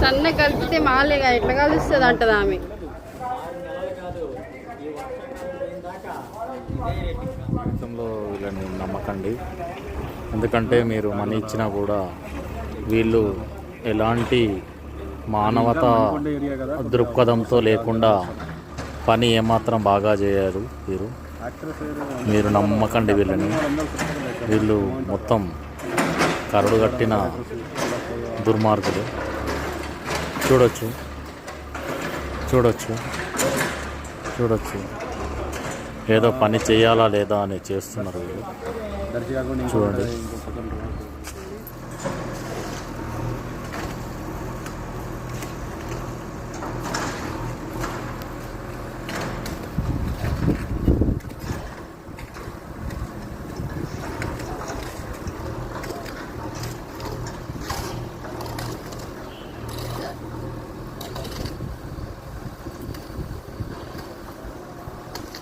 సన్న కలిపితే మాలేగా ఎట్లా కలుస్తుంది అంటది ఆమె. వీళ్ళని నమ్మకండి, ఎందుకంటే మీరు మనీ ఇచ్చినా కూడా వీళ్ళు ఎలాంటి మానవతా దృక్పథంతో లేకుండా పని ఏమాత్రం బాగా చేయరు. మీరు నమ్మకండి వీళ్ళని. వీళ్ళు మొత్తం కరడు కట్టిన దుర్మార్గులు. చూడొచ్చు చూడొచ్చు చూడొచ్చు ఏదో పని చేయాలా లేదా అని చేస్తున్నారు వీళ్ళు. చూడండి.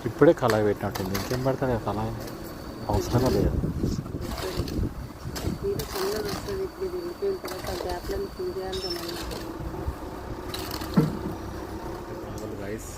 ఇప్పుడే కళాయి పెట్టినట్టుంది, ఇంకేం పెడతాడు కళాయి, అవసరమే లేదు. రైస్